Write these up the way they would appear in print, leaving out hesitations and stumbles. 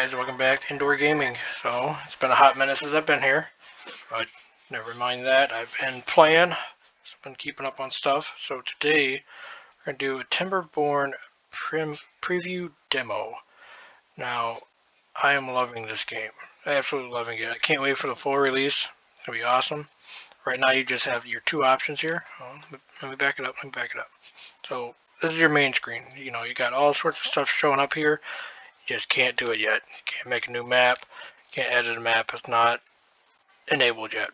guys, welcome back to Indoor Gaming. So, it's been a hot minute since I've been here, but never mind that, I've been playing, I've been keeping up on stuff. So today, we're going to do a Timberborn preview demo. Now, I am loving this game, absolutely loving it. I can't wait for the full release, it'll be awesome. Right now you just have your two options here. Let me back it up, So, this is your main screen. You know, you got all sorts of stuff showing up here. You just can't do it yet. You can't make a new map. You can't edit a map. It's not enabled yet.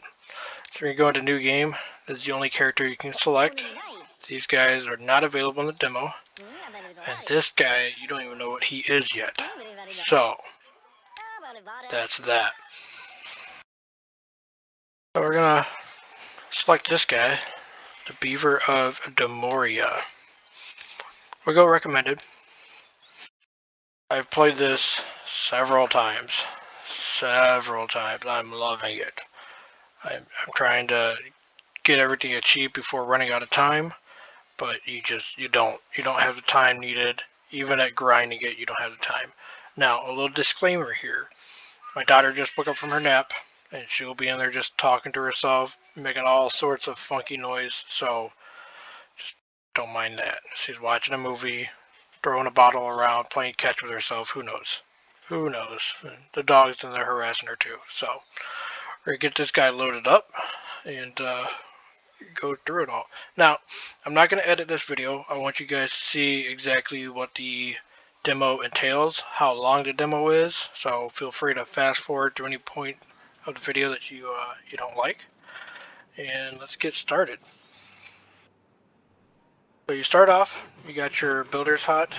So when you go into new game, this is the only character you can select. These guys are not available in the demo. And this guy, you don't even know what he is yet. So, that's that. So we're going to select this guy, the Beaver of Demoria. We'll go recommended. I've played this several times. I'm loving it. I'm trying to get everything achieved before running out of time, but you don't have the time needed. Even at grinding it, you don't have the time. Now, a little disclaimer here. My daughter just woke up from her nap, and she'll be in there just talking to herself, making all sorts of funky noise, so just don't mind that. She's watching a movie, throwing a bottle around, playing catch with herself, who knows? Who knows? And the dog's in there harassing her too, so we're going to get this guy loaded up, and go through it all. Now, I'm not going to edit this video. I want you guys to see exactly what the demo entails, how long the demo is, so feel free to fast forward to any point of the video that you don't like. And let's get started. So you start off, you got your builder's hut.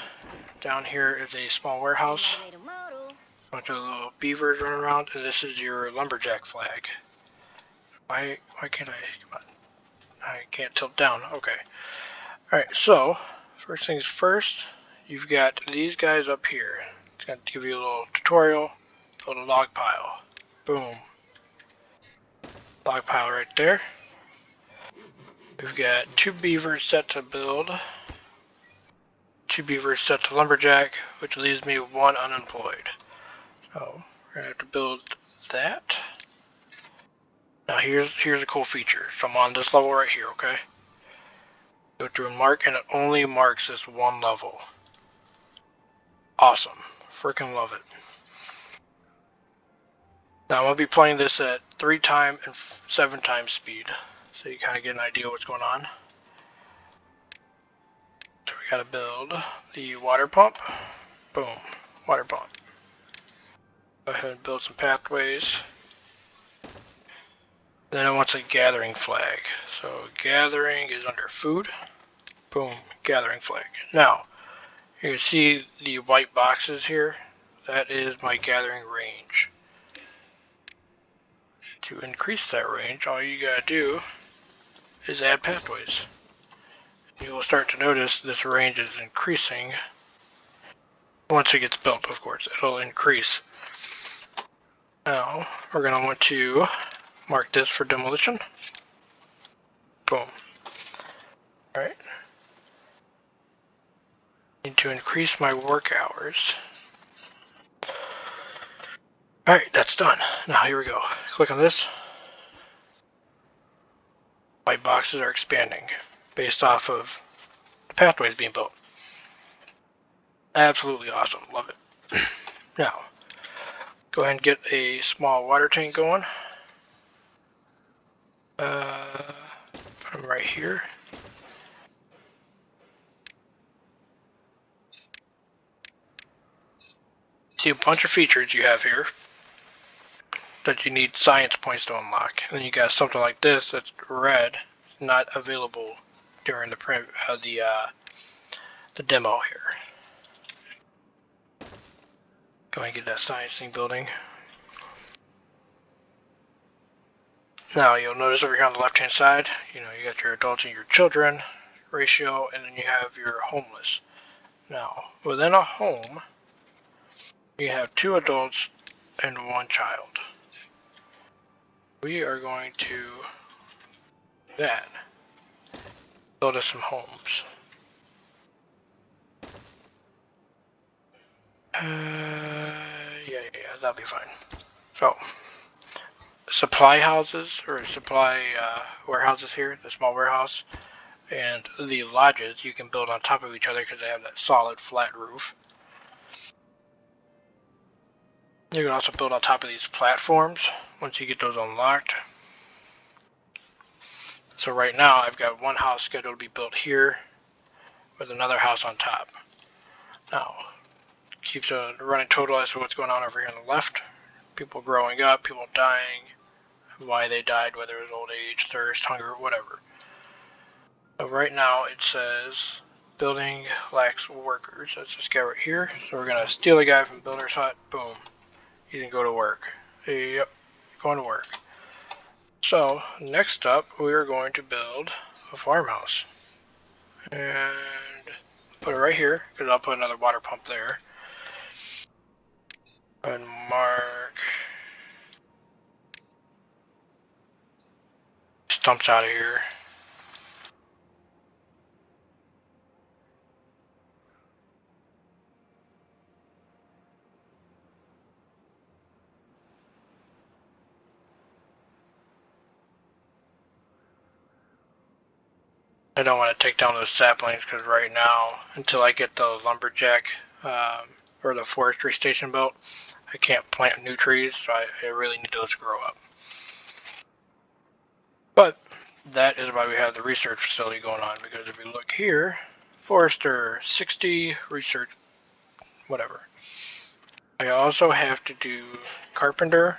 Down here is a small warehouse. A bunch of little beavers running around, and this is your lumberjack flag. Why can't I? Come on. I can't tilt down. Okay. Alright, so, first things first, you've got these guys up here. It's going to give you a little tutorial. Build a log pile. Boom. Log pile right there. We've got two beavers set to build. Two beavers set to lumberjack, which leaves me one unemployed. So, we're going to have to build that. Now here's a cool feature. So I'm on this level right here, okay? Go through and mark, and it only marks this one level. Awesome. Freaking love it. Now I'm going to be playing this at 3 times and 7 times speed, so you kind of get an idea of what's going on. So we got to build the water pump. Boom. Water pump. Go ahead and build some pathways. Then it wants a gathering flag. So gathering is under food. Boom. Gathering flag. Now, you can see the white boxes here. That is my gathering range. To increase that range, all you gotta do is add pathways. You will start to notice this range is increasing. Once it gets built, of course, it'll increase. Now, we're gonna want to mark this for demolition. Boom. Alright. Need to increase my work hours. Alright, that's done. Now here we go. Click on this. White boxes are expanding based off of the pathways being built. Absolutely awesome. Love it. Now, go ahead and get a small water tank going. Put them right here. See a bunch of features you have here that you need science points to unlock. And then you got something like this that's red, not available during the demo here. Go ahead and get that science thing building. Now you'll notice over here on the left hand side, you got your adults and your children ratio, and then you have your homeless. Now, within a home, you have 2 adults and 1 child. We are going to do that. Build us some homes. Yeah. that'll be fine. So, supply houses, or supply warehouses here, the small warehouse, and the lodges you can build on top of each other because they have that solid flat roof. You can also build on top of these platforms once you get those unlocked. So right now I've got one house scheduled to be built here with another house on top. Now, keeps a running total as to what's going on over here on the left. People growing up, people dying, why they died, whether it was old age, thirst, hunger, whatever. So right now it says building lacks workers. That's this guy right here. So we're going to steal a guy from Builder's Hut. Boom. He can go to work. Yep, going to work. So next up we are going to build a farmhouse. And put it right here, because I'll put another water pump there. And mark stumps out of here. I don't want to take down those saplings because right now, until I get the lumberjack or the forestry station built, I can't plant new trees, so I really need those to grow up. But that is why we have the research facility going on, because if you look here, forester, 60, research, whatever. I also have to do carpenter,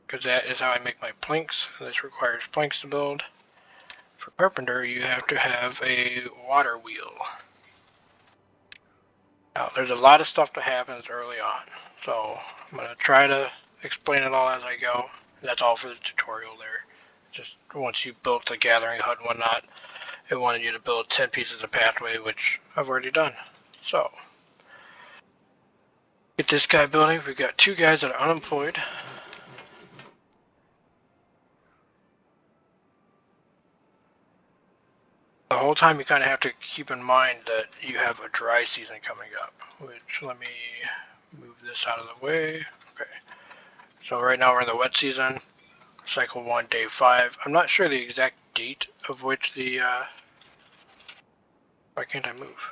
because that is how I make my planks. This requires planks to build. For carpenter, you have to have a water wheel. Now, there's a lot of stuff that happens early on, so I'm going to try to explain it all as I go. That's all for the tutorial there. Just once you built the gathering hut and whatnot, it wanted you to build 10 pieces of pathway, which I've already done. So, get this guy building. We've got 2 guys that are unemployed. The whole time you kind of have to keep in mind that you have a dry season coming up, which, let me move this out of the way. Okay. So right now we're in the wet season, cycle 1, day 5. I'm not sure the exact date of which the, why can't I move?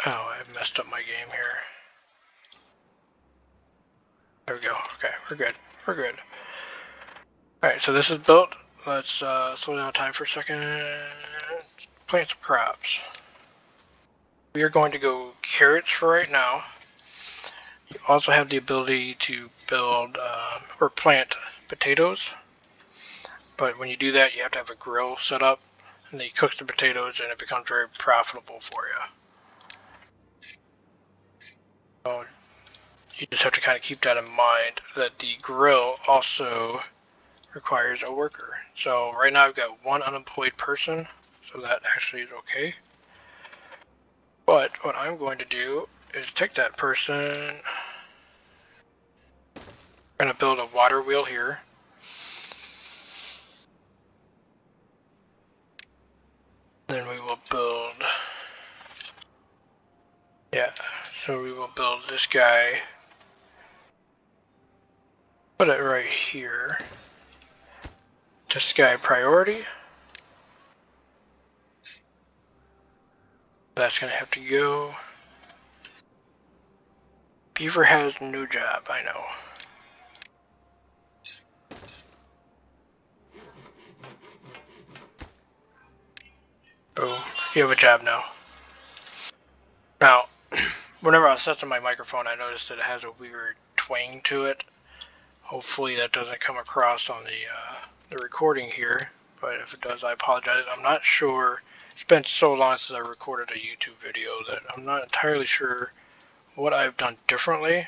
Oh, I messed up my game here. There we go. Okay, we're good. We're good. Alright, so this is built. Let's slow down time for a second. Plant some crops. We are going to go carrots for right now. You also have the ability to build or plant potatoes. But when you do that, you have to have a grill set up. And then you cook the potatoes and it becomes very profitable for you. So you just have to kind of keep that in mind, that the grill also requires a worker. So right now I've got 1 unemployed person, so that actually is okay. But what I'm going to do is take that person, I'm going to build a water wheel here. Then we will build, yeah, so we will build this guy, put it right here. This guy priority. That's going to have to go. Beaver has no job, I know. Oh, you have a job now. Now, whenever I was setting my microphone, I noticed that it has a weird twang to it. Hopefully that doesn't come across on the recording here, but if it does, I apologize. I'm not sure. It's been so long since I recorded a YouTube video that I'm not entirely sure what I've done differently,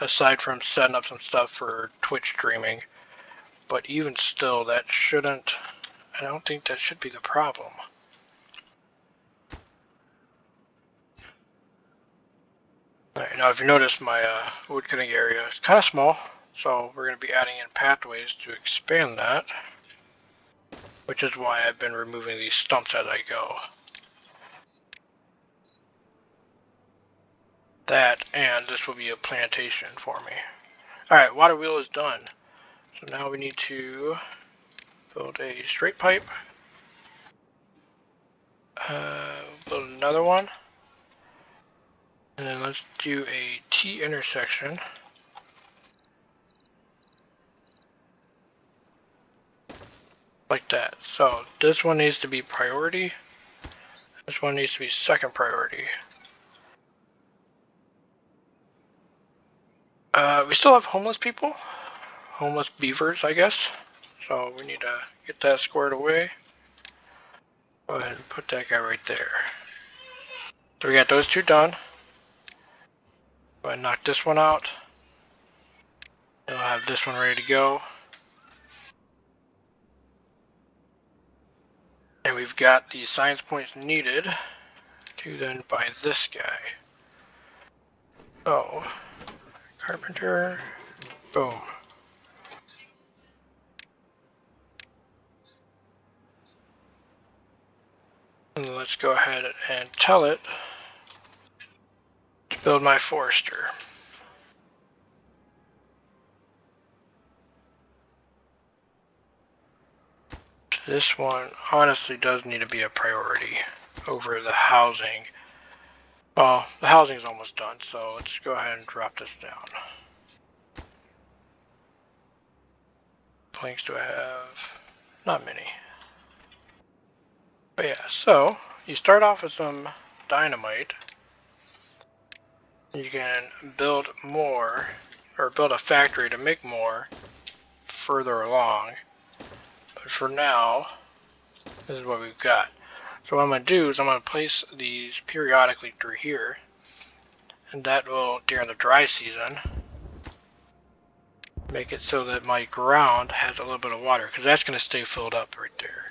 aside from setting up some stuff for Twitch streaming. But even still, that shouldn't, I don't think that should be the problem. Alright, now if you notice, my wood cutting area is kind of small, so we're going to be adding in pathways to expand that, which is why I've been removing these stumps as I go. that, and this will be a plantation for me. Alright, water wheel is done. So now we need to build a straight pipe. Build another one. And then let's do a T intersection. Like that. So this one needs to be priority. This one needs to be second priority. We still have homeless people. Homeless beavers, I guess. So we need to get that squared away. Go ahead and put that guy right there. So we got those two done. Go ahead and knock this one out. And we'll have this one ready to go. And we've got the science points needed to then buy this guy. So, carpenter, boom. And let's go ahead and tell it to build my forester. This one honestly does need to be a priority over the housing. Well, the housing's almost done, so let's go ahead and drop this down. Planks do I have? Not many. But yeah, so you start off with some dynamite. You can build more, or build a factory to make more further along. But for now, this is what we've got. So what I'm going to do is I'm going to place these periodically through here. And that will, during the dry season, make it so that my ground has a little bit of water. Because that's going to stay filled up right there.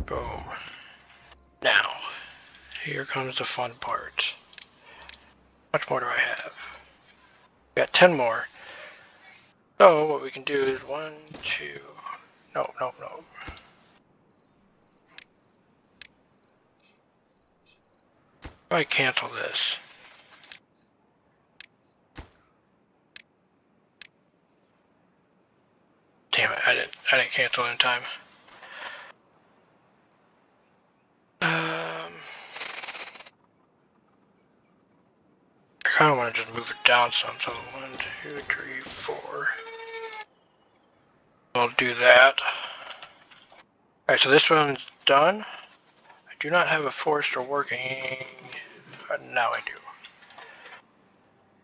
Boom. Now, here comes the fun part. How much more do I have? Got 10 more. So what we can do is 1, 2... No. If I cancel this. Damn it, I didn't cancel in time. I kind of want to just move it down some. So 1, 2, 3, 4. We'll do that. Alright, so this one's done. I do not have a forester working. Now I do.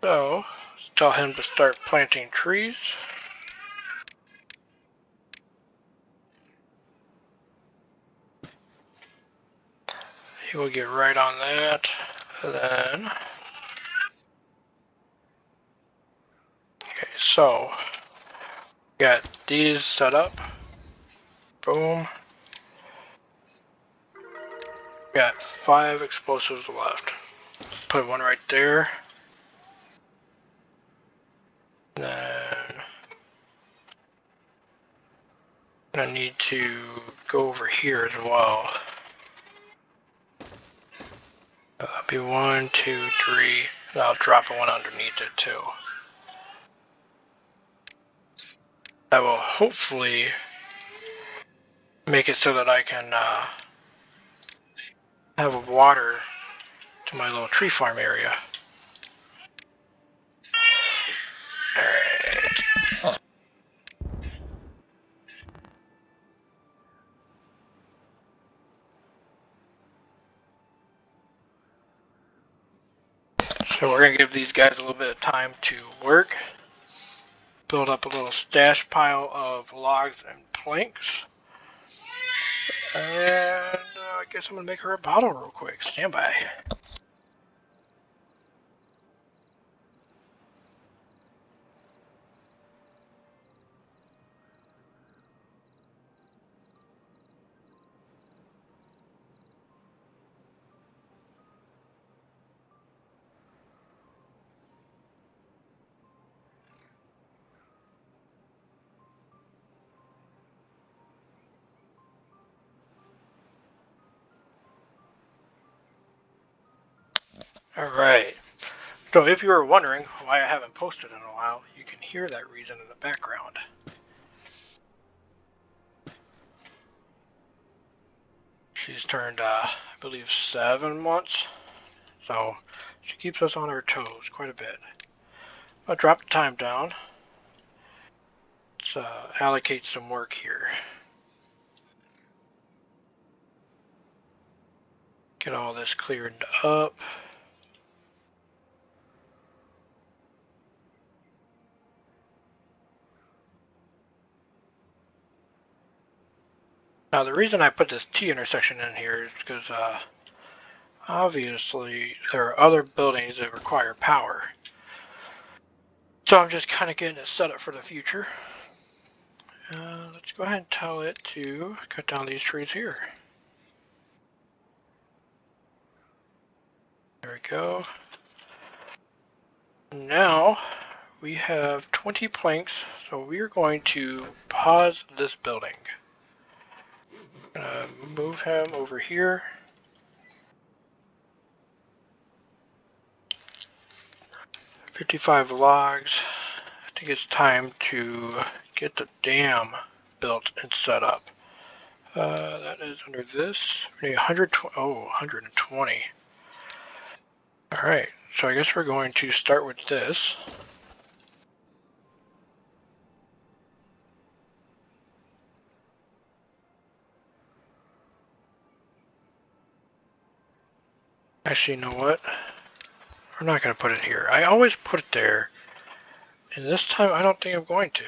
So, let's tell him to start planting trees. He will get right on that. Then, okay, so got these set up. Boom. Got 5 explosives left. Put one right there. Then I need to go over here as well. That'll be 1, 2, 3, and I'll drop one underneath it too. That will hopefully make it so that I can have water to my little tree farm area. Alright. So we're going to give these guys a little bit of time to work. Build up a little stash pile of logs and planks. And I guess I'm going to make her a bottle real quick. Stand by. Alright, so if you were wondering why I haven't posted in a while, you can hear that reason in the background. She's turned, I believe, 7 months, so she keeps us on our toes quite a bit. I'll drop the time down. Let's allocate some work here. Get all this cleared up. Now the reason I put this T intersection in here is because obviously there are other buildings that require power. So I'm just kind of getting it set up for the future. Let's go ahead and tell it to cut down these trees here. There we go. Now we have 20 planks, so we are going to pause this building. Move him over here. "55 logs. I think it's time to get the dam built and set up. That is under this. We need 120. Oh, 120. Alright, so I guess we're going to start with this. Actually, you know what? We're not going to put it here. I always put it there. And this time, I don't think I'm going to.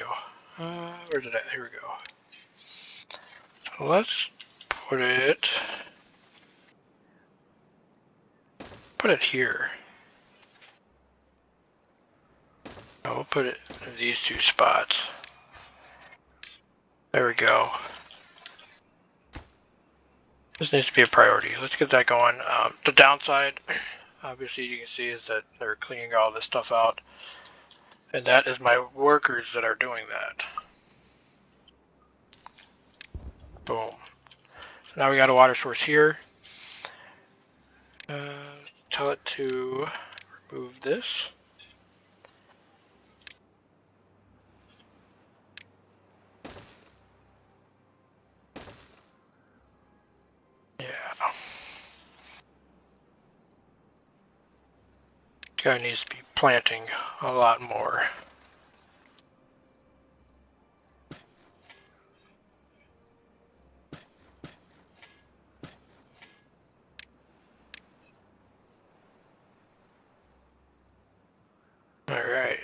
Where did I? Here we go. So let's put it here. We'll put it in these two spots. There we go. This needs to be a priority. Let's get that going. The downside, obviously you can see, is that they're cleaning all this stuff out. And that is my workers that are doing that. Boom. So now we got a water source here. Tell it to remove this. Yeah. This guy needs to be planting a lot more. Alright.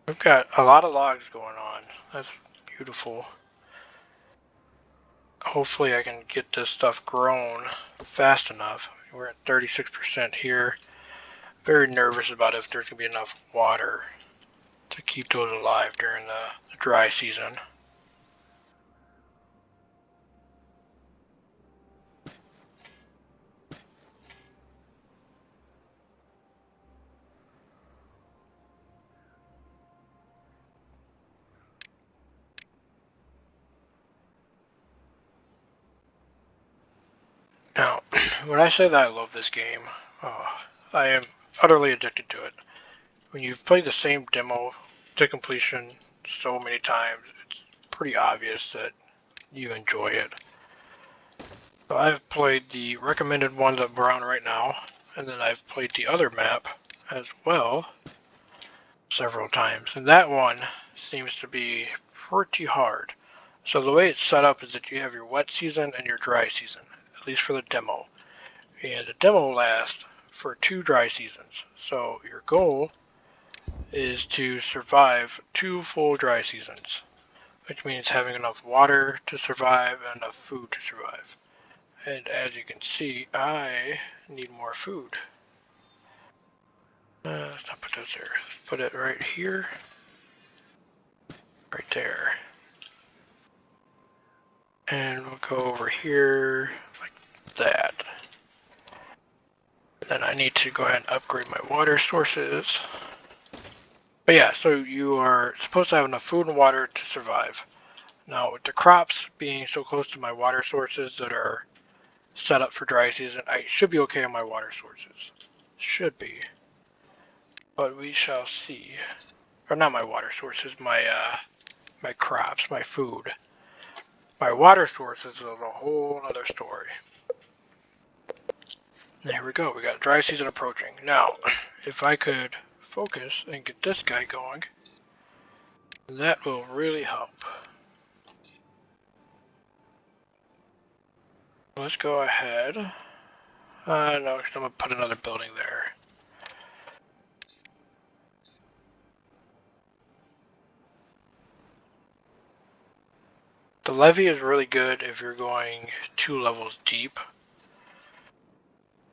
We've got a lot of logs going on. That's beautiful. Hopefully I can get this stuff grown fast enough. We're at 36% here. Very nervous about if there's going to be enough water to keep those alive during the dry season. Now, when I say that I love this game, I am utterly addicted to it. When you've played the same demo to completion so many times, it's pretty obvious that you enjoy it. So I've played the recommended one that we're on right now, and then I've played the other map as well several times, and that one seems to be pretty hard. So the way it's set up is that you have your wet season and your dry season, at least for the demo. And the demo lasts for 2 dry seasons. So your goal is to survive 2 full dry seasons, which means having enough water to survive and enough food to survive. And as you can see, I need more food. Let's not put those there. Let's put it right here. Right there. And we'll go over here like that. Then I need to go ahead and upgrade my water sources. But yeah, so you are supposed to have enough food and water to survive. Now, with the crops being so close to my water sources that are set up for dry season. I should be okay on my water sources. Should be. But we shall see. Or not my water sources, my crops, my food. My water sources is a whole other story. There we go, we got dry season approaching. Now, if I could focus and get this guy going, that will really help. Let's go ahead. No, I'm going to put another building there. The levee is really good if you're going 2 levels deep.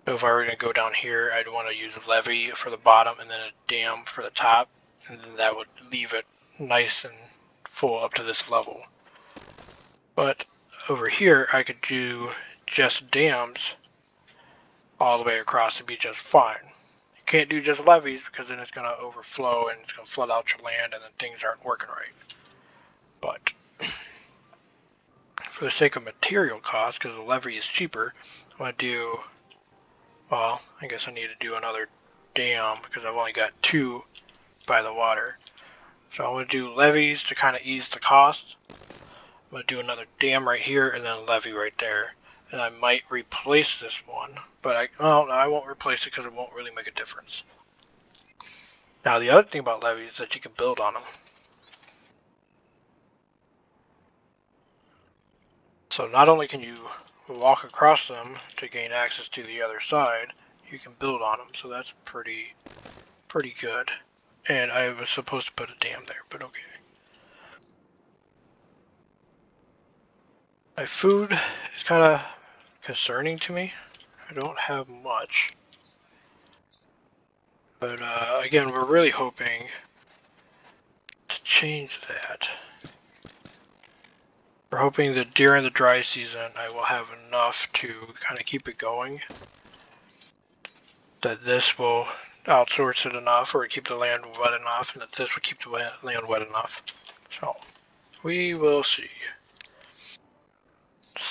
So if I were going to go down here, I'd want to use a levee for the bottom and then a dam for the top. And then that would leave it nice and full up to this level. But over here, I could do just dams all the way across and be just fine. You can't do just levees because then it's going to overflow and it's going to flood out your land and then things aren't working right. But for the sake of material cost, because the levee is cheaper, I'm going to do, well, I guess I need to do another dam because I've only got 2 by the water. So I'm going to do levees to kind of ease the cost. I'm going to do another dam right here and then a levee right there. And I might replace this one, but I won't replace it because it won't really make a difference. Now the other thing about levees is that you can build on them. So not only can you walk across them to gain access to the other side, you can build on them. So that's pretty good. And I was supposed to put a dam there, but okay. My food is kind of concerning to me. I don't have much. But again, we're really hoping to change that. We're hoping that during the dry season I will have enough to kind of keep it going. That this will outsource it enough or keep the land wet enough, and that this will keep the land wet enough. So, we will see.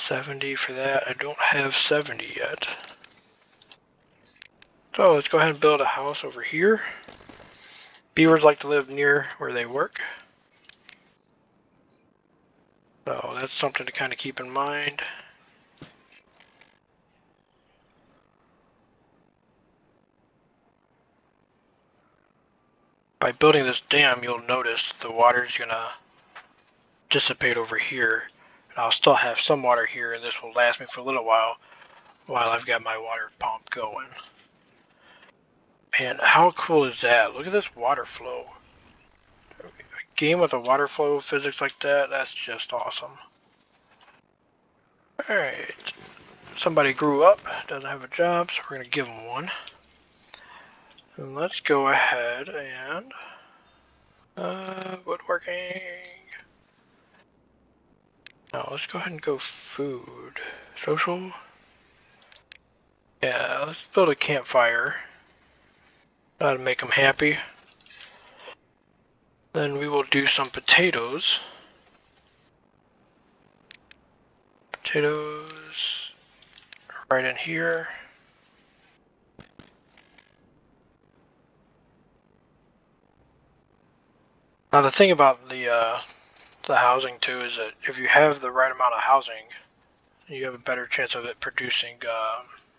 70 for that. I don't have 70 yet. So let's go ahead and build a house over here. Beavers like to live near where they work. So that's something to kind of keep in mind. By building this dam, you'll notice the water's gonna dissipate over here. And I'll still have some water here, and this will last me for a little while I've got my water pump going. And how cool is that? Look at this water flow. A game with a water flow physics like that, that's just awesome. Alright. Somebody grew up, doesn't have a job, so we're going to give them one. And let's go ahead and woodworking. Now let's go ahead and go food. Social. Yeah, let's build a campfire. That'll make them happy. Then we will do some potatoes. Potatoes right in here. Now the thing about the housing too is that if you have the right amount of housing, you have a better chance of it producing,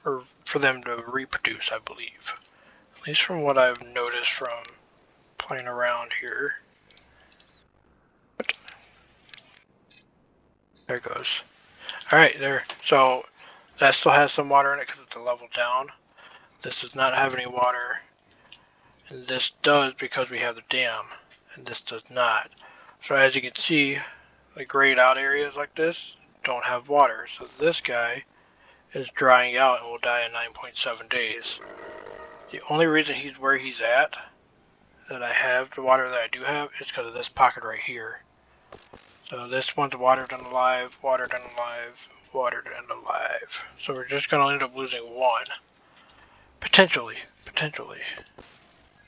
or for them to reproduce, I believe. At least from what I've noticed from playing around here. But there it goes. Alright, there. So that still has some water in it because it's a level down. This does not have any water. And this does because we have the dam. And this does not. So as you can see, the grayed out areas like this don't have water. So this guy is drying out and will die in 9.7 days. The only reason he's where he's at, that I have the water that I do have, is because of this pocket right here. So this one's watered and alive, watered and alive, watered and alive. So we're just going to end up losing one. Potentially.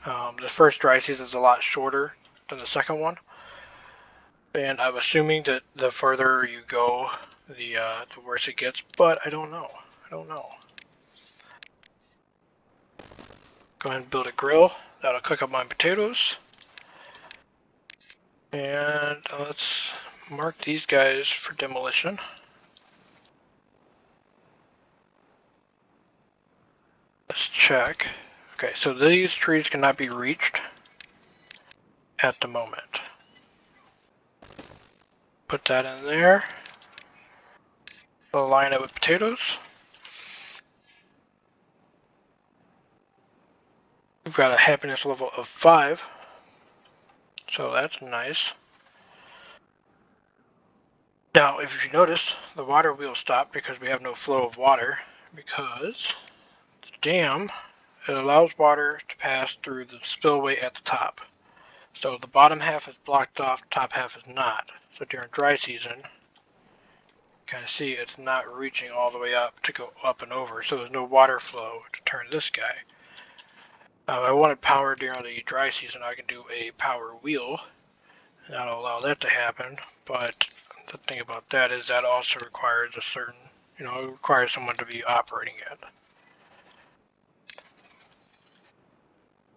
The first dry season is a lot shorter than the second one. And I'm assuming that the further you go, the worse it gets, but I don't know. don't know. Go ahead and build a grill. That'll cook up my potatoes. And let's mark these guys for demolition. Let's check. Okay, so these trees cannot be reached at the moment. Put that in there. We'll line it with potatoes. We've got a happiness level of 5. So that's nice. Now, if you notice, the water wheel stopped because we have no flow of water, because the dam, it allows water to pass through the spillway at the top. So the bottom half is blocked off, top half is not. So during dry season, you kind of see it's not reaching all the way up to go up and over, so there's no water flow to turn this guy. If I wanted power during the dry season, I can do a power wheel. That'll allow that to happen, but the thing about that is that also requires a certain, it requires someone to be operating it.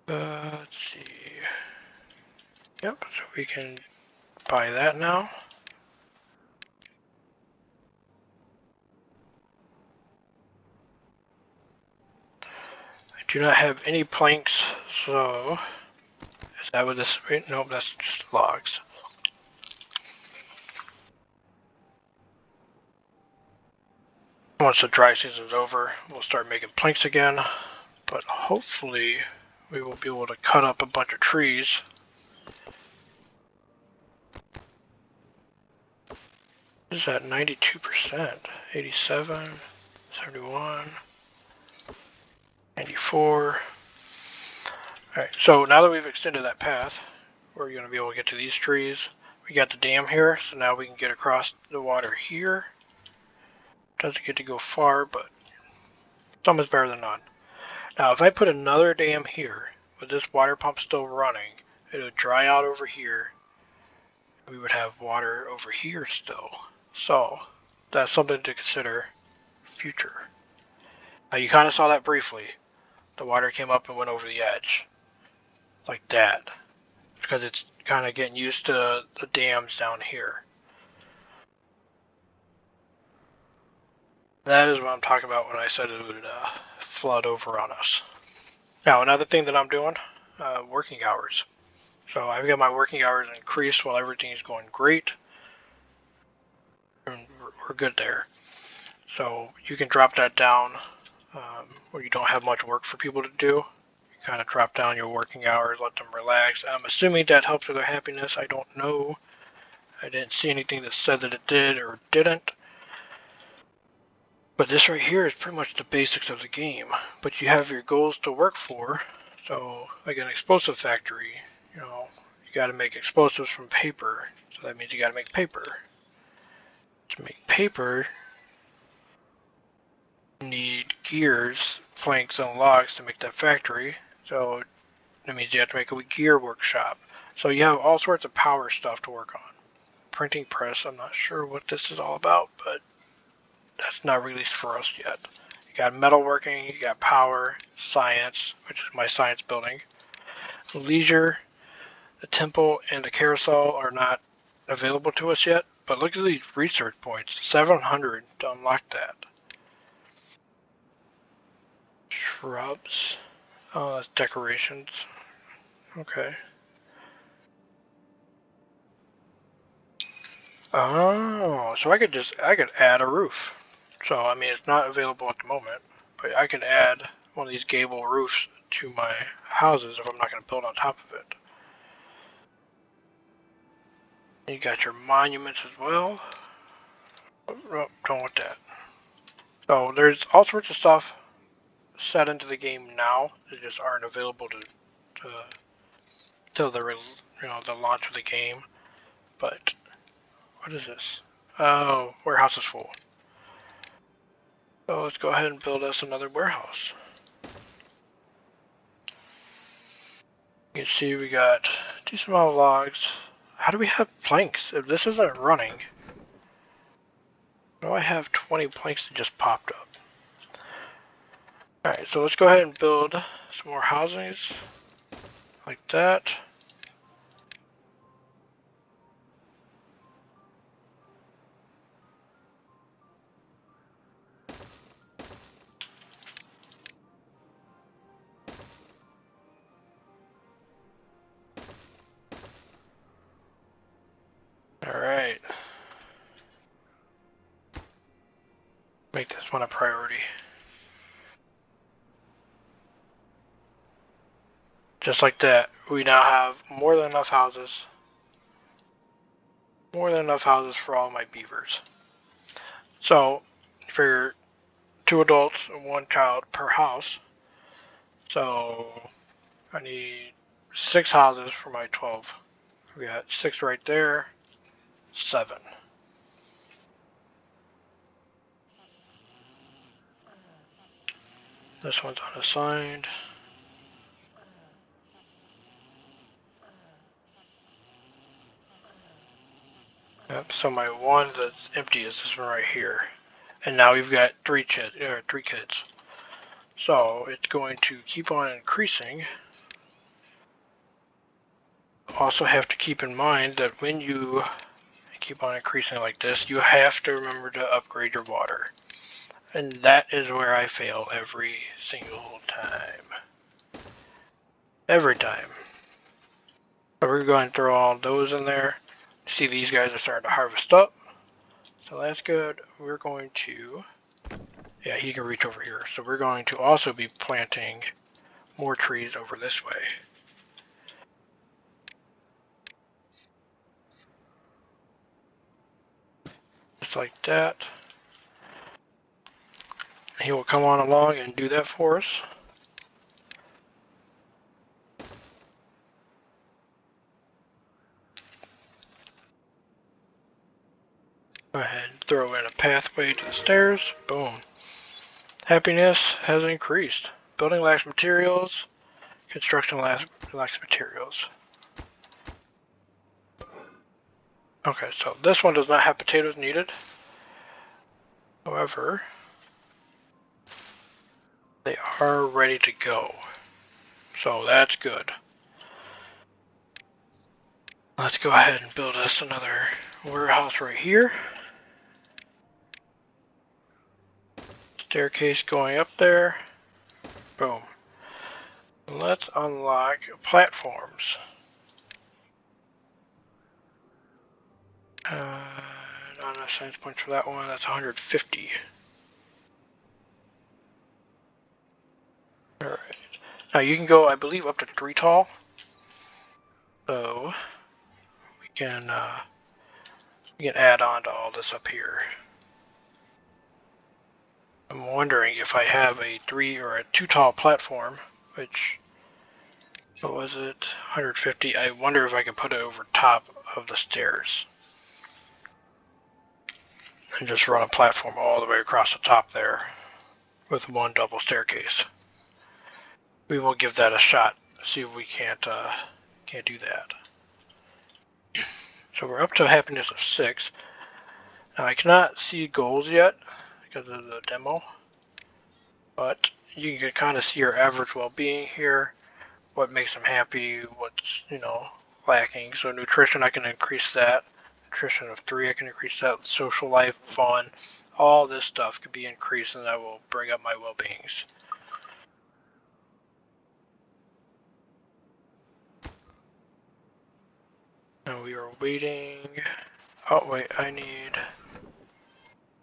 Let's see. Yep, so we can buy that now. I do not have any planks, so is that what this? Nope, that's just logs. Once the dry season's over, we'll start making planks again, but hopefully we will be able to cut up a bunch of trees. This is at 92%, 87, 71, 94. Alright, so now that we've extended that path, we're going to be able to get to these trees. We got the dam here, so now we can get across the water here. Doesn't get to go far, but some is better than none. Now, if I put another dam here, with this water pump still running, it would dry out over here. We would have water over here still. So, that's something to consider future. Now, you kind of saw that briefly. The water came up and went over the edge. Like that. Because it's kind of getting used to the dams down here. That is what I'm talking about when I said it would flood over on us. Now, another thing that I'm doing, working hours. So I've got my working hours increased while everything's going great. And we're good there. So you can drop that down where you don't have much work for people to do. You kind of drop down your working hours, let them relax. I'm assuming that helps with their happiness. I don't know. I didn't see anything that said that it did or didn't. But this right here is pretty much the basics of the game. But you have your goals to work for. So, like an explosive factory, you got to make explosives from paper. So that means you got to make paper. To make paper, you need gears, planks, and logs to make that factory. So that means you have to make a gear workshop. So you have all sorts of power stuff to work on. Printing press, I'm not sure what this is all about, but that's not released for us yet. You got metalworking, you got power, science, which is my science building. Leisure, the temple, and the carousel are not available to us yet, but look at these research points, 700 to unlock that. Shrubs, oh, that's decorations, okay. Oh, so I could add a roof. So, I mean, it's not available at the moment, but I could add one of these gable roofs to my houses if I'm not going to build on top of it. You got your monuments as well. Oh, don't want that. So there's all sorts of stuff set into the game now that just aren't available till the launch of the game. But what is this? Oh, warehouse is full. So let's go ahead and build us another warehouse. You can see we got a decent amount of logs. How do we have planks? If this isn't running, why do I have 20 planks that just popped up? Alright, so let's go ahead and build some more houses. Like that. Alright. Make this one a priority. Just like that, we now have more than enough houses. More than enough houses for all my beavers. So, for 2 adults and 1 child per house. So, I need 6 houses for my 12. We got 6 right there, 7. This one's unassigned. Yep, so my one that's empty is this one right here. And now we've got 3 kids. So it's going to keep on increasing. Also have to keep in mind that when you keep on increasing like this, you have to remember to upgrade your water. And that is where I fail every single time. Every time. So we're going to throw all those in there. See, these guys are starting to harvest up. So that's good. We're going to... Yeah, he can reach over here. So we're going to also be planting more trees over this way. Just like that. He will come on along and do that for us. Go ahead and throw in a pathway to the stairs. Boom. Happiness has increased. Building lacks materials. Construction lacks materials. Okay, so this one does not have potatoes needed. However, they are ready to go. So that's good. Let's go ahead and build us another warehouse right here. Staircase going up there. Boom. Let's unlock platforms. Not enough science points for that one. That's 150. Alright. Now you can go, I believe, up to 3 tall. So we can add on to all this up here. I'm wondering if I have a 3 or a 2 tall platform, which, what was it, 150. I wonder if I could put it over top of the stairs and just run a platform all the way across the top there with 1 double staircase. We will give that a shot. See if we can't do that. So we're up to a happiness of 6. Now I cannot see goals yet because of the demo, but you can kind of see your average well-being here, what makes them happy, what's, lacking. So nutrition, I can increase that. Nutrition of 3, I can increase that. Social life, fun, all this stuff can be increased, and that will bring up my well-beings. And we are waiting. Oh wait, I need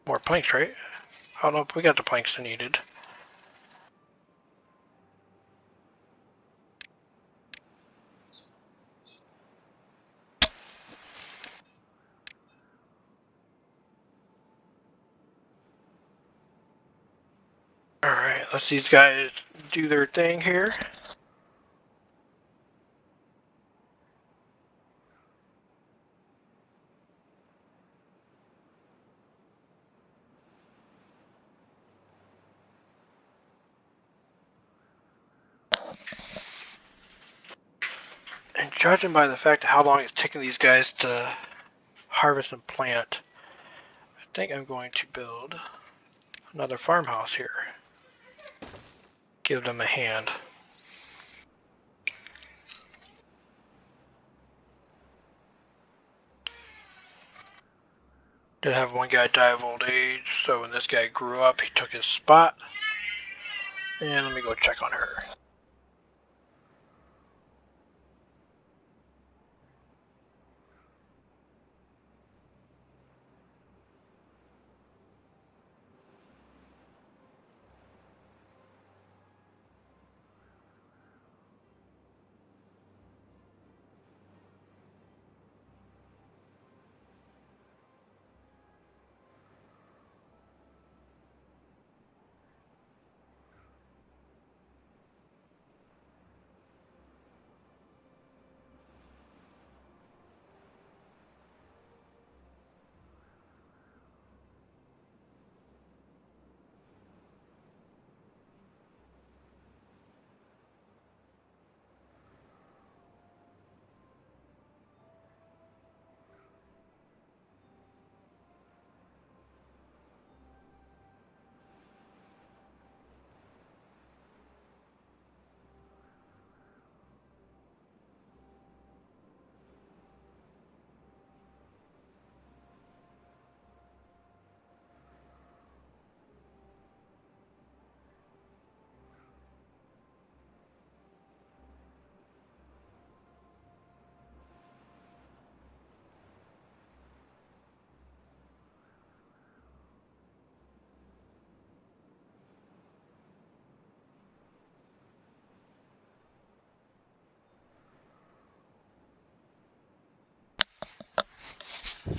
more planks, right? Oh no, we got the planks needed. Alright, let's these guys do their thing here. And judging by the fact of how long it's taking these guys to harvest and plant, I think I'm going to build another farmhouse here. give them a hand. Did have one guy die of old age, so when this guy grew up, he took his spot. And let me go check on her.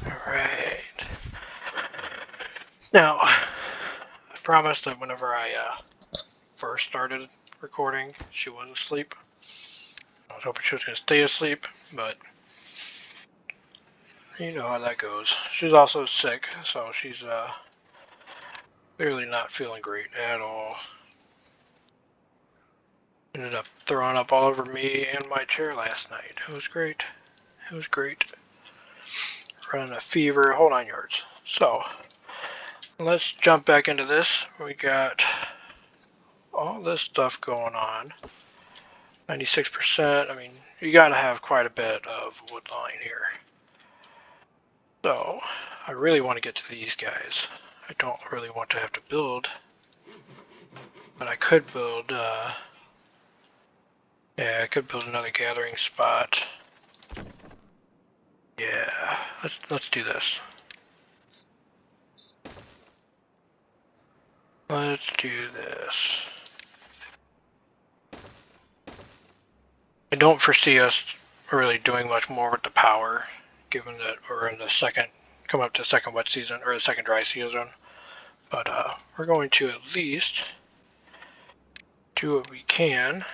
Alright. Now, I promised that whenever I first started recording, she was asleep. I was hoping she was going to stay asleep, but you know how that goes. She's also sick, so she's clearly not feeling great at all. Ended up throwing up all over me and my chair last night. It was great. It was great. Running a fever, whole 9 yards. So, let's jump back into this. We got all this stuff going on. 96%. I mean, you gotta have quite a bit of wood line here. So, I really want to get to these guys. I don't really want to have to build, but I could build, yeah, I could build another gathering spot. Yeah, let's do this. Let's do this. I don't foresee us really doing much more with the power, given that we're in the second, coming up to the second wet season, or the second dry season. But we're going to at least do what we can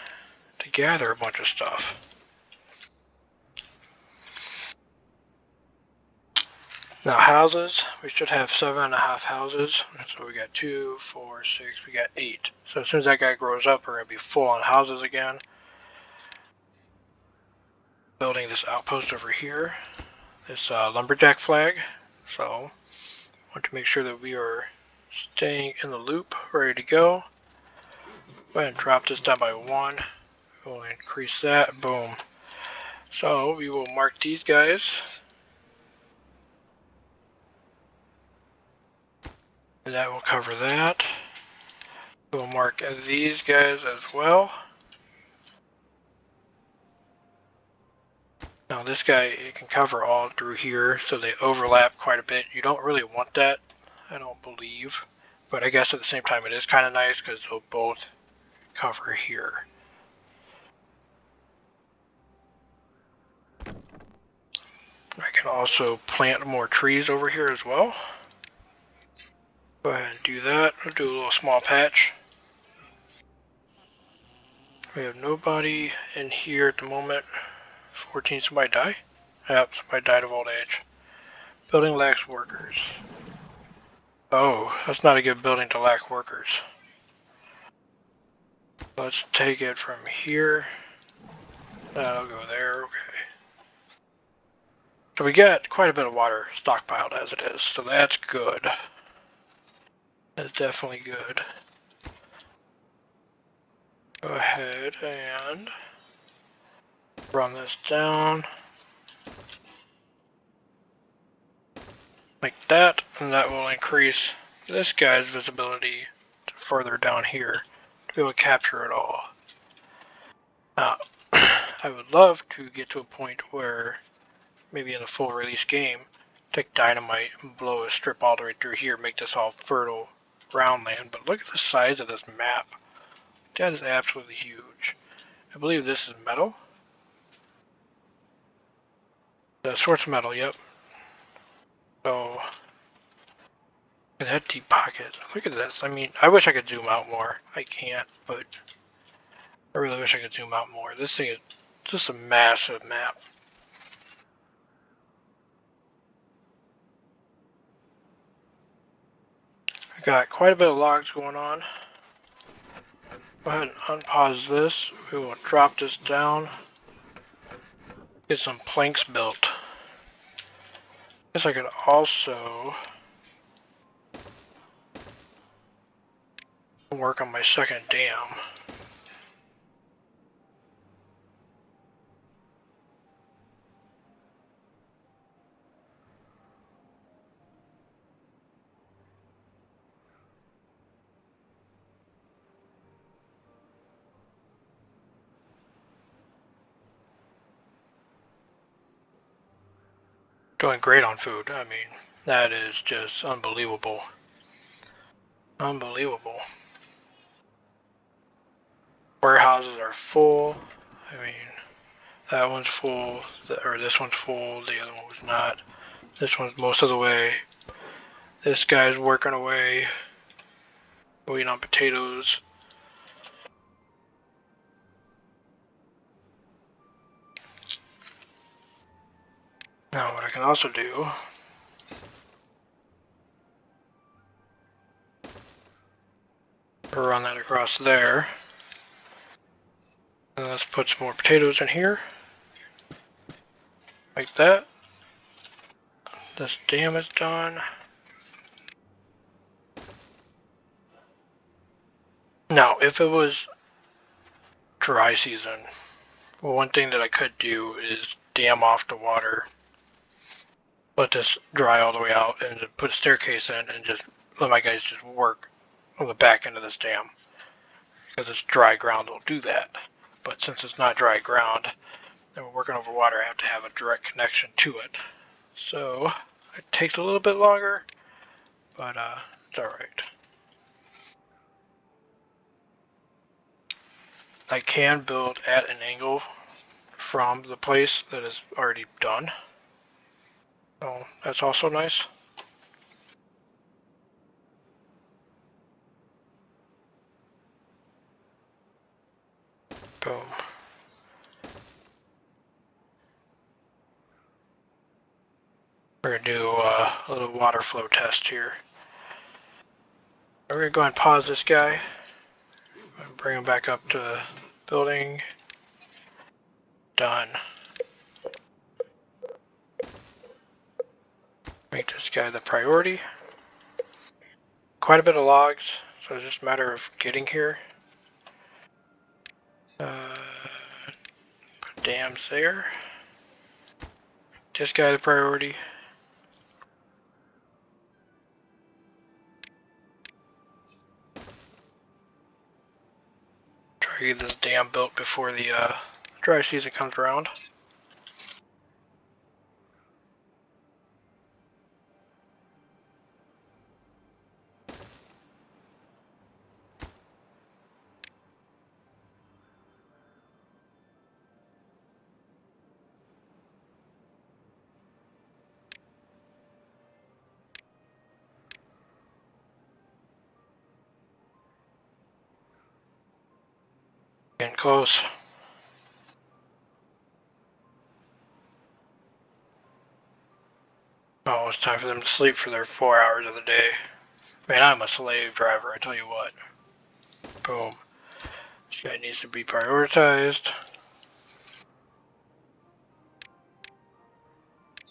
to gather a bunch of stuff. Now houses, we should have 7.5 houses. So we got 2, 4, 6, we got 8. So as soon as that guy grows up, we're going to be full on houses again. Building this outpost over here, this lumberjack flag. So I want to make sure that we are staying in the loop, ready to go. Go ahead and drop this down by 1. We'll increase that, boom. So we will mark these guys. And that will cover that. We'll mark these guys as well. Now this guy, you can cover all through here, so they overlap quite a bit. You don't really want that, I don't believe. But I guess at the same time it is kind of nice because they'll both cover here. I can also plant more trees over here as well. Go ahead and do that. I'll do a little small patch. We have nobody in here at the moment. 14, somebody die? Yep, somebody died of old age. Building lacks workers. Oh, that's not a good building to lack workers. Let's take it from here. That'll go there, okay. So we got quite a bit of water stockpiled as it is, so that's good. That's definitely good. Go ahead and run this down like that, and that will increase this guy's visibility to further down here to be able to capture it all. Now, I would love to get to a point where maybe in a full release game, take dynamite and blow a strip all the way through here, make this all fertile ground land. But look at the size of this map. That is absolutely huge. I believe this is metal. The sort's metal, yep. So, that deep pocket. Look at this. I mean, I wish I could zoom out more. I can't, but I really wish I could zoom out more. This thing is just a massive map. I got quite a bit of logs going on. Go ahead and unpause this. We will drop this down. Get some planks built. Guess I could also work on my second dam. Doing great on food. I mean, that is just unbelievable. Unbelievable. Warehouses are full. I mean, that one's full, or this one's full, the other one was not. This one's most of the way. This guy's working away, waiting on potatoes. Now what I can also do, run that across there. And let's put some more potatoes in here. Like that. This dam is done. Now, if it was dry season, well, one thing that I could do is dam off the water, let this dry all the way out, and put a staircase in and just let my guys just work on the back end of this dam. Because it's dry ground, it'll do that. But since it's not dry ground, and we're working over water, I have to have a direct connection to it. So, it takes a little bit longer, but it's alright. I can build at an angle from the place that is already done. So that's also nice. Boom. We're going to do a little water flow test here. We're going to go ahead and pause this guy. Bring him back up to building. Done. Make this guy the priority. Quite a bit of logs, so it's just a matter of getting here. Put dams there. This guy the priority. Try to get this dam built before the dry season comes around. Getting close. Oh, it's time for them to sleep for their 4 hours of the day. Man, I'm a slave driver, I tell you what. Boom. This guy needs to be prioritized.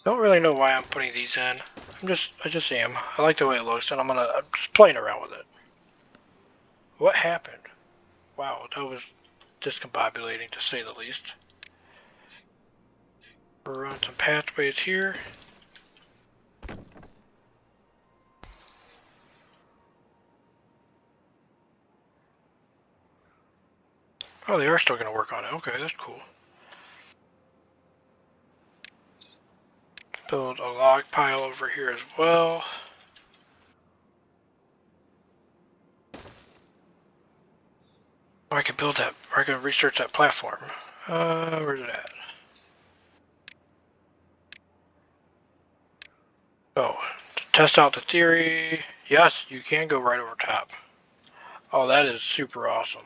Don't really know why I'm putting these in. I just am. I like the way it looks, and I'm just playing around with it. What happened? Wow, that was discombobulating to say the least. We'll run some pathways here. Oh, they are still going to work on it. Okay, that's cool. Build a log pile over here as well. Oh, I can build that, or I can research that platform. Where's it at? Oh, to test out the theory, yes, you can go right over top. Oh, that is super awesome.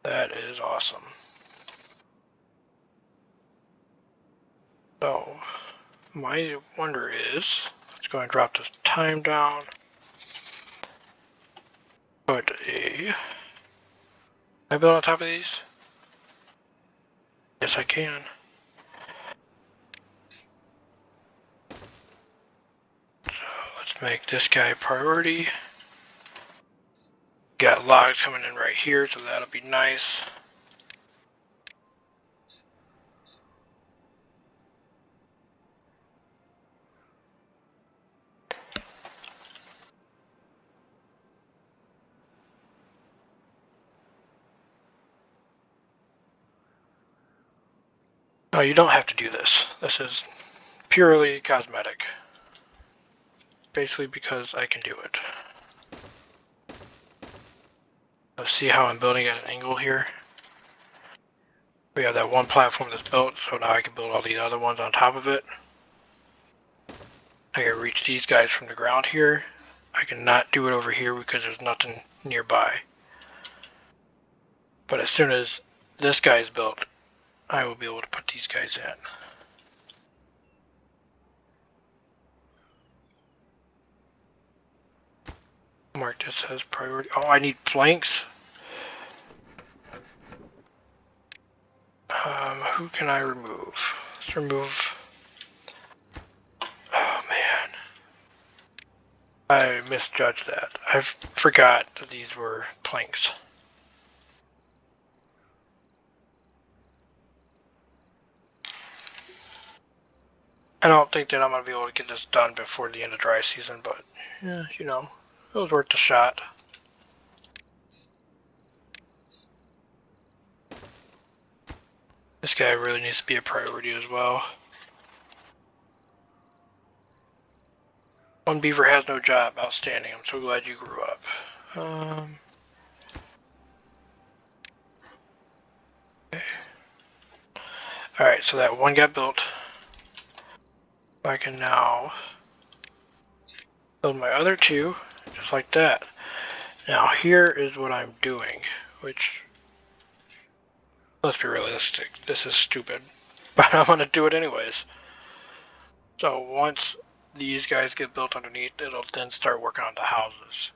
That is awesome. So, my wonder is, let's go and drop this time down. Put a... Can I build on top of these? Yes, I can. So, let's make this guy a priority. Got logs coming in right here, so that'll be nice. No, you don't have to do this. This is purely cosmetic. Basically because I can do it. So see how I'm building at an angle here? We have that one platform that's built, so now I can build all the other ones on top of it. I can reach these guys from the ground here. I cannot do it over here because there's nothing nearby. But as soon as this guy is built, I will be able to put these guys in. Mark this as priority. Oh, I need planks. Who can I remove? Let's remove... Oh man. I misjudged that. I forgot that these were planks. I don't think that I'm going to be able to get this done before the end of dry season, but, yeah, you know, it was worth the shot. This guy really needs to be a priority as well. One beaver has no job. Outstanding. I'm so glad you grew up. Okay. Alright, so that one got built. I can now build my other two, just like that. Now here is what I'm doing, which, let's be realistic, this is stupid, but I'm going to do it anyways. So once these guys get built underneath, it'll then start working on the houses.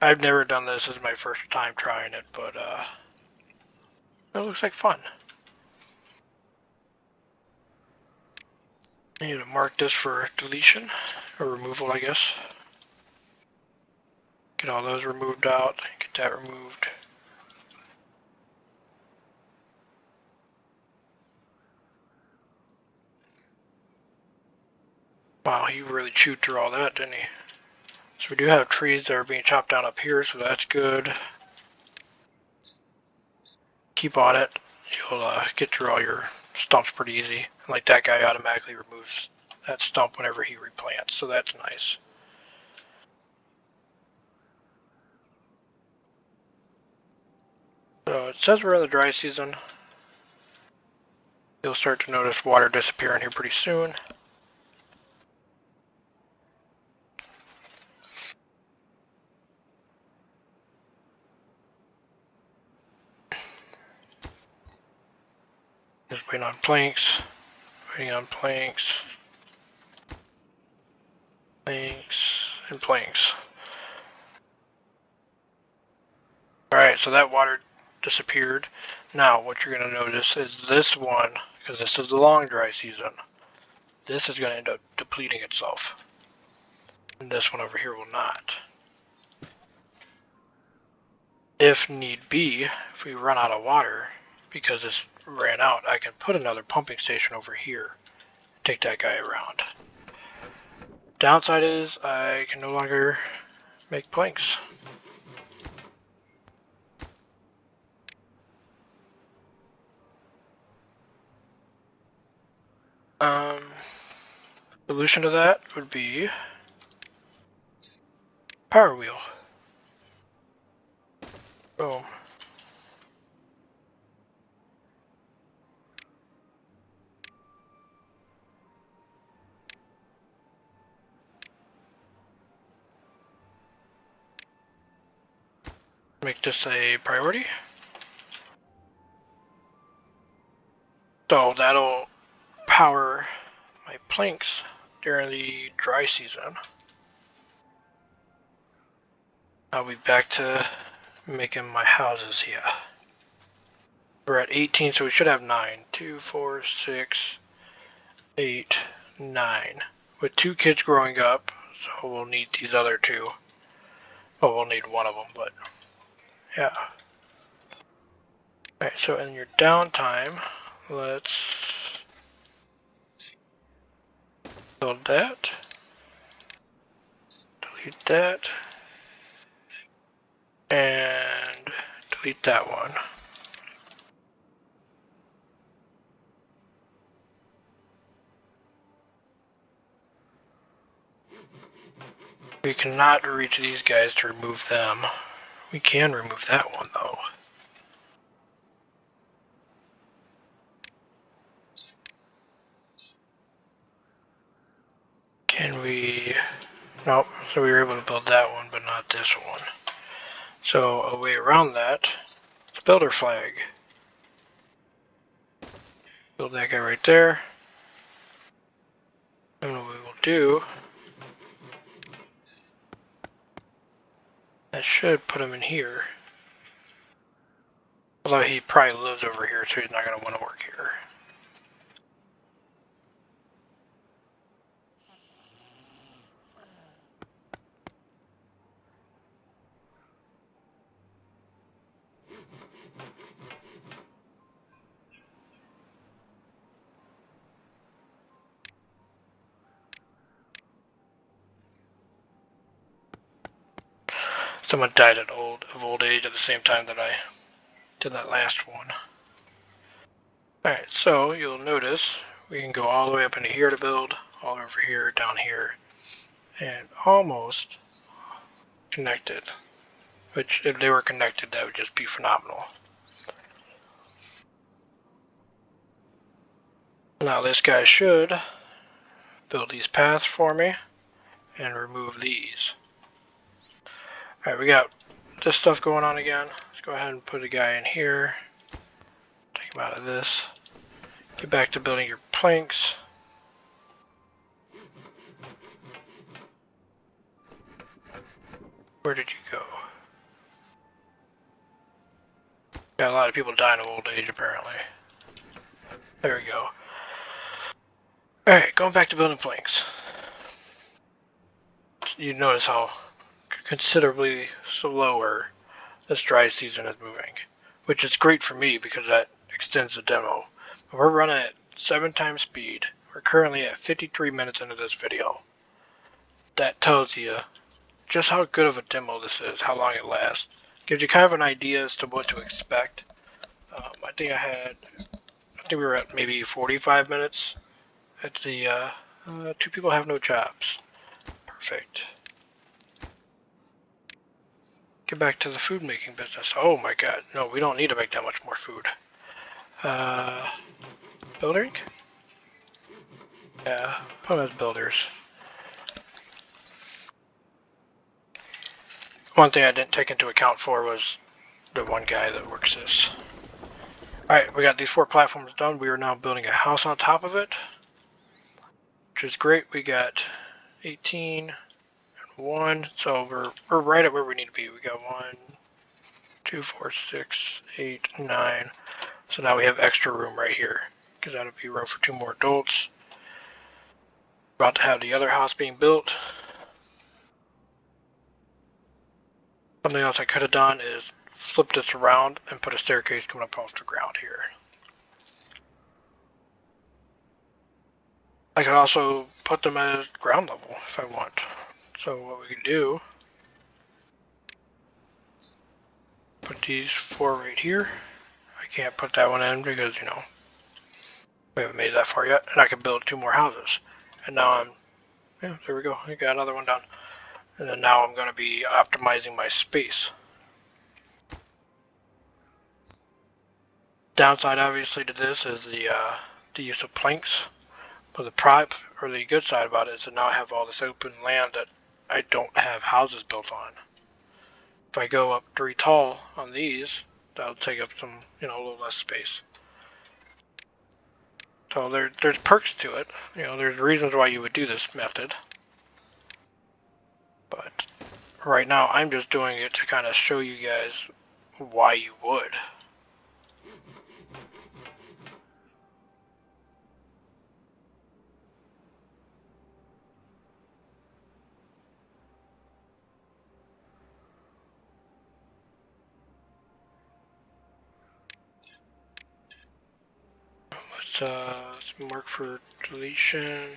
I've never done this, this is my first time trying it, but it looks like fun. I need to mark this for deletion, or removal I guess. Get all those removed out, get that removed. Wow, he really chewed through all that, didn't he? So we do have trees that are being chopped down up here, so that's good. Keep on it. You'll get through all your stumps pretty easy. Like that guy automatically removes that stump whenever he replants, so that's nice. So it says we're in the dry season. You'll start to notice water disappearing here pretty soon. Just waiting on planks. Waiting on planks. Planks and planks. Alright, so that water disappeared. Now what you're going to notice is this one, because this is the long dry season, this is going to end up depleting itself. And this one over here will not. If need be, if we run out of water, because this ran out, I can put another pumping station over here. Take that guy around. Downside is I can no longer make planks. Solution to that would be power wheel. Boom. Make this a priority. So that'll power my planks during the dry season. I'll be back to making my houses here. We're at 18, so we should have 9. 2, 4, 6, 8, 9. With 2 kids growing up, so we'll need these other 2. Well, we'll need one of them, but yeah. Alright, so in your downtime, let's build that. Delete that. And delete that one. We cannot reach these guys to remove them. We can remove that one though. Can we? Nope. So we were able to build that one, but not this one. So a way around that is builder flag. Build that guy right there. And what we will do, that should put him in here. Although he probably lives over here, so he's not going to want to work here. Someone died of old age at the same time that I did that last one. Alright, so you'll notice we can go all the way up into here to build, all over here, down here, and almost connected. Which, if they were connected, that would just be phenomenal. Now this guy should build these paths for me and remove these. Alright, we got this stuff going on again. Let's go ahead and put a guy in here. Take him out of this. Get back to building your planks. Where did you go? Got a lot of people dying of old age apparently. There we go. Alright, going back to building planks. You notice how considerably slower this dry season is moving, which is great for me because that extends the demo. But we're running at 7 times speed. We're currently at 53 minutes into this video. That tells you just how good of a demo this is, how long it lasts. Gives you kind of an idea as to what to expect. I think we were at maybe 45 minutes at the 2 people have no jobs. Perfect. Get back to the food making business. Oh my god, no, we don't need to make that much more food. Building? Yeah, put them as builders. One thing I didn't take into account for was the one guy that works this. Alright, we got these 4 platforms done. We are now building a house on top of it, which is great. We got 18 and 1, so we're right at where we need to be. We got 1, 2, 4, 6, 8, 9. So now we have extra room right here, because that'll be room for 2 more adults. About to have the other house being built. Something else I could have done is flip this around and put a staircase coming up off the ground here. I could also put them at ground level if I want. So what we can do, put these 4 right here. I can't put that one in because, you know, we haven't made it that far yet. And I can build 2 more houses. And now yeah, there we go. I got another one done. And then now I'm going to be optimizing my space. Downside, obviously, to this is the use of planks. But the good side about it is that now I have all this open land that I don't have houses built on. If I go up 3 tall on these, that'll take up some, you know, a little less space. So there's perks to it. You know, there's reasons why you would do this method. But right now, I'm just doing it to kind of show you guys why you would. Let's mark for deletion.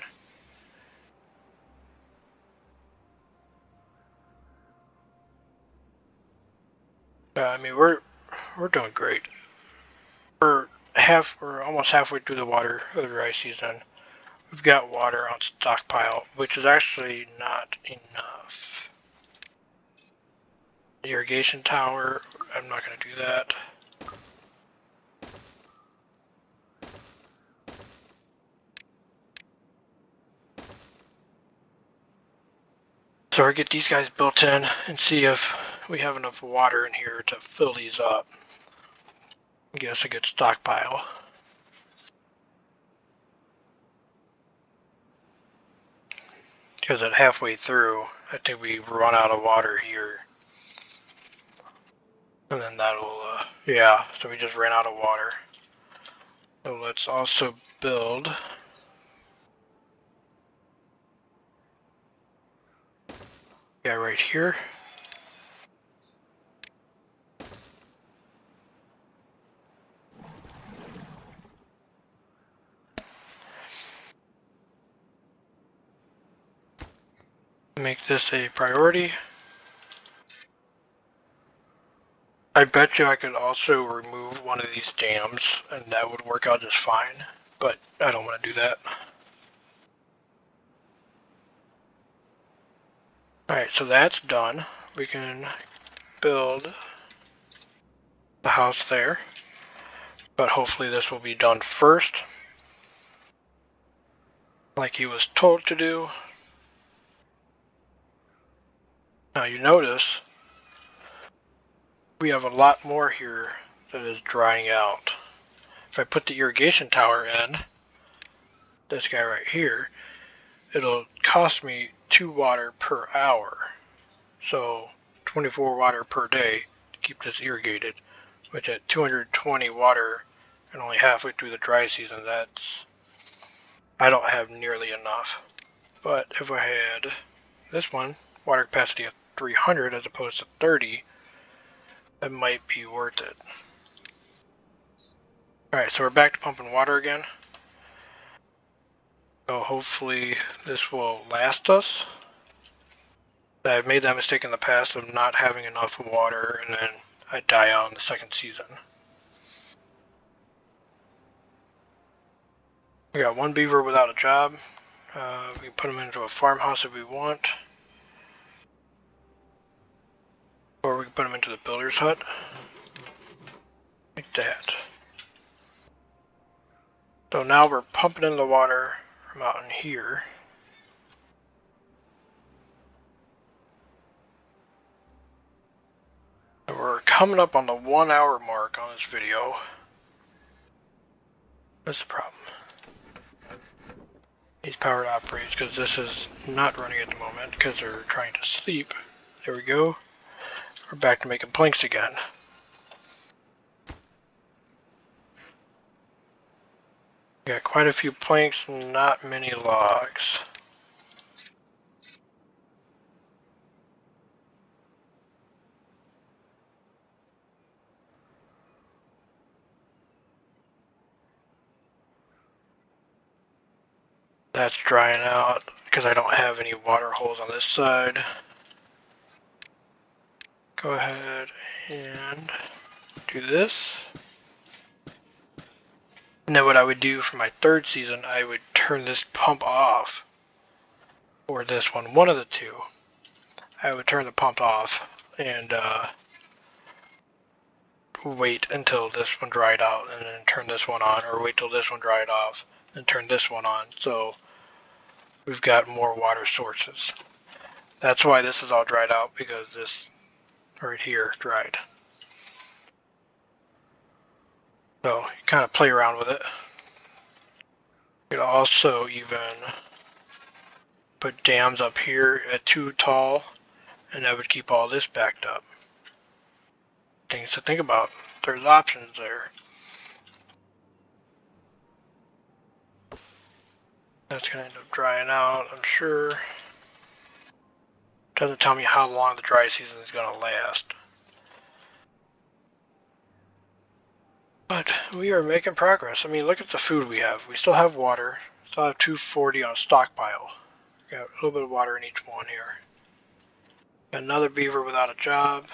I mean, we're doing great. We're almost halfway through the the dry season. We've got water on stockpile, which is actually not enough. The irrigation tower, I'm not going to do that. So we'll get these guys built in and see if we have enough water in here to fill these up. Get us a good stockpile. Because at halfway through, I think we run out of water here. And then that'll, yeah, so we just ran out of water. So let's also build right here. Make this a priority. I bet you I could also remove one of these dams and that would work out just fine, but I don't want to do that. Alright, so that's done. We can build a house there, but hopefully this will be done first, like he was told to do. Now you notice we have a lot more here that is drying out. If I put the irrigation tower in, this guy right here, it'll cost me 2 water per hour. So 24 water per day to keep this irrigated, which at 220 water and only halfway through the dry season, I don't have nearly enough. But if I had this one, water capacity of 300 as opposed to 30, that might be worth it. Alright, so we're back to pumping water again. So hopefully this will last us. I've made that mistake in the past of not having enough water and then I die out in the second season. We got 1 beaver without a job. We can put him into a farmhouse if we want. Or we can put him into the builder's hut. Like that. So now we're pumping in the water from out in here. And we're coming up on the 1 hour mark on this video. What's the problem? These powered operates because this is not running at the moment because they're trying to sleep. There we go. We're back to making planks again. Got quite a few planks, not many logs. That's drying out because I don't have any water holes on this side. Go ahead and do this. And then what I would do for my third season, I would turn this pump off. Or this one of the two. I would turn the pump off and wait until this one dried out and then turn this one on, or wait till this one dried off and turn this one on. So we've got more water sources. That's why this is all dried out, because this right here dried. So you kind of play around with it. You could also even put dams up here at too tall, and that would keep all this backed up. Things to think about. There's options there. That's going to end up drying out, I'm sure. Doesn't tell me how long the dry season is going to last. But we are making progress. I mean, look at the food we have. We still have water. Still have 240 on stockpile. Got a little bit of water in each one here. Another beaver without a job.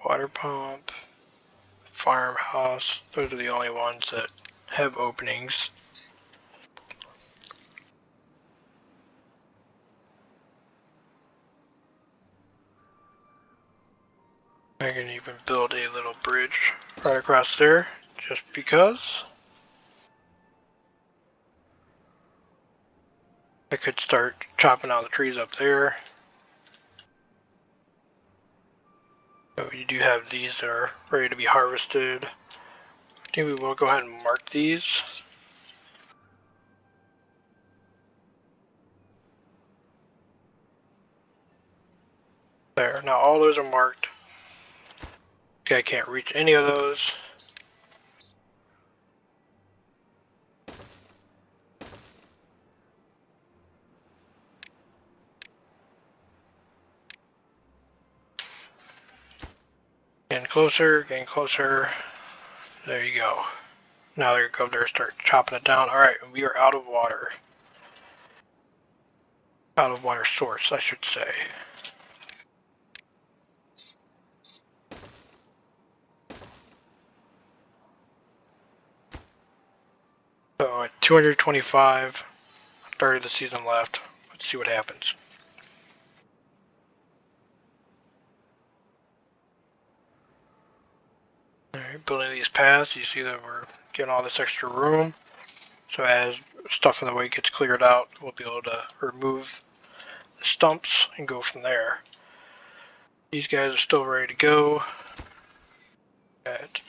Water pump. Farmhouse. Those are the only ones that have openings. I can even build a little bridge right across there, just because. I could start chopping out the trees up there. But we do have these that are ready to be harvested. I think we will go ahead and mark these. There, now all those are marked. Okay, I can't reach any of those. Getting closer, getting closer. There you go. Now they're going to go there, start chopping it down. Alright, we are out of water. Out of water source, I should say. So at 225, third of the season left. Let's see what happens. Alright, building these paths, you see that we're getting all this extra room. So as stuff in the way gets cleared out, we'll be able to remove the stumps and go from there. These guys are still ready to go. Got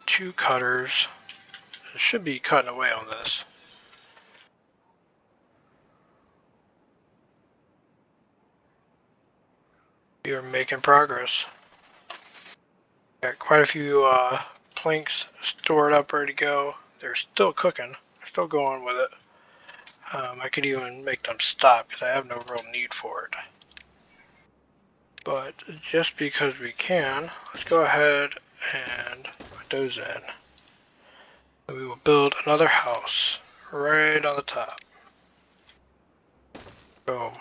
2 cutters. It should be cutting away on this. We are making progress. Got quite a few planks stored up, ready to go. They're still cooking. They're still going with it. I could even make them stop because I have no real need for it. But just because we can, let's go ahead and put those in. And we will build another house right on the top. Boom.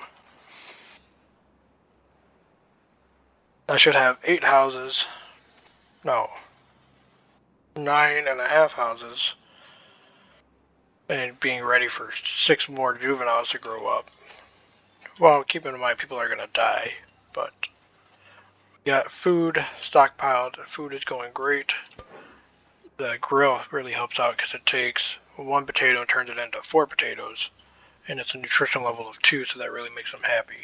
I should have 8 houses. No. 9.5 houses. And being ready for 6 more juveniles to grow up. Well, keeping in mind people are going to die. But we got food stockpiled. Food is going great. The grill really helps out because it takes 1 potato and turns it into 4 potatoes. And it's a nutrition level of 2, so that really makes them happy.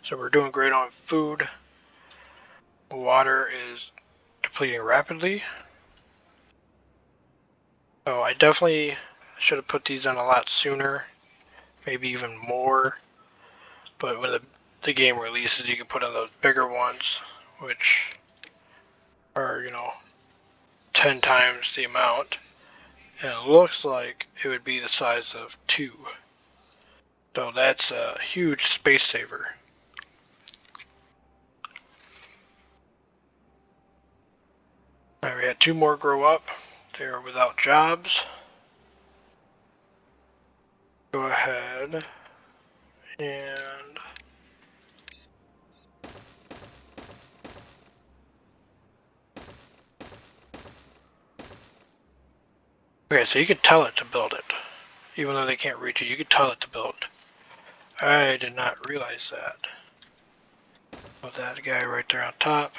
So we're doing great on food. Water is depleting rapidly. So I definitely should have put these in a lot sooner, maybe even more. But when the game releases, you can put in those bigger ones, which are, 10 times the amount. And it looks like it would be the size of 2. So that's a huge space saver. Alright, we had 2 more grow up. They're without jobs. Go ahead and okay, so you could tell it to build it. Even though they can't reach it, you could tell it to build. I did not realize that. Put that guy right there on top.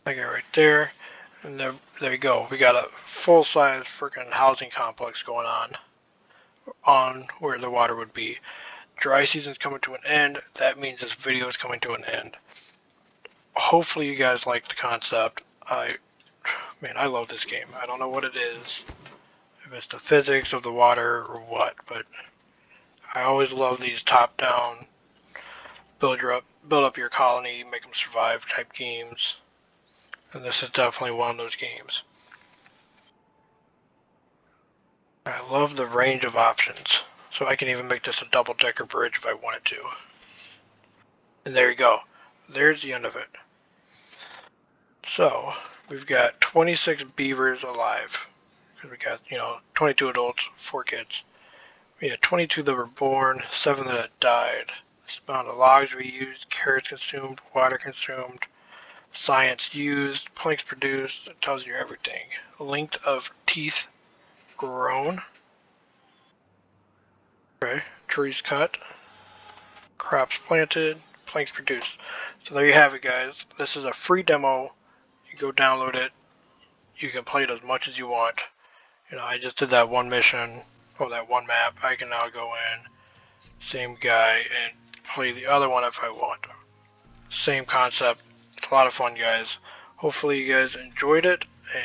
That guy right there. And there you go. We got a full-size freaking housing complex going on where the water would be. Dry season's coming to an end. That means this video is coming to an end. Hopefully you guys like the concept. Man, I love this game. I don't know what it is. If it's the physics of the water or what, but I always love these top-down build up your colony, make them survive type games. And this is definitely one of those games. I love the range of options. So I can even make this a double-decker bridge if I wanted to. And there you go. There's the end of it. So, we've got 26 beavers alive. Because we got, 22 adults, 4 kids. We had 22 that were born, 7 that had died. This amount of logs we used, carrots consumed, water consumed, science used, planks produced. It tells you everything. Length of teeth grown. Okay, trees cut. Crops planted, planks produced. So there you have it, guys. This is a free demo. You go download it. You can play it as much as you want. I just did that one mission, or that one map. I can now go in, same guy, and play the other one if I want. Same concept. It's a lot of fun, guys. Hopefully you guys enjoyed it,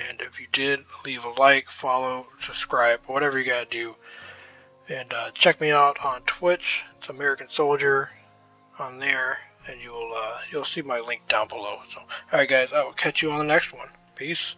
and if you did, leave a like, follow, subscribe, whatever you gotta do. And check me out on Twitch. It's American Soldier on there, and you'll see my link down below. So, alright guys, I will catch you on the next one. Peace.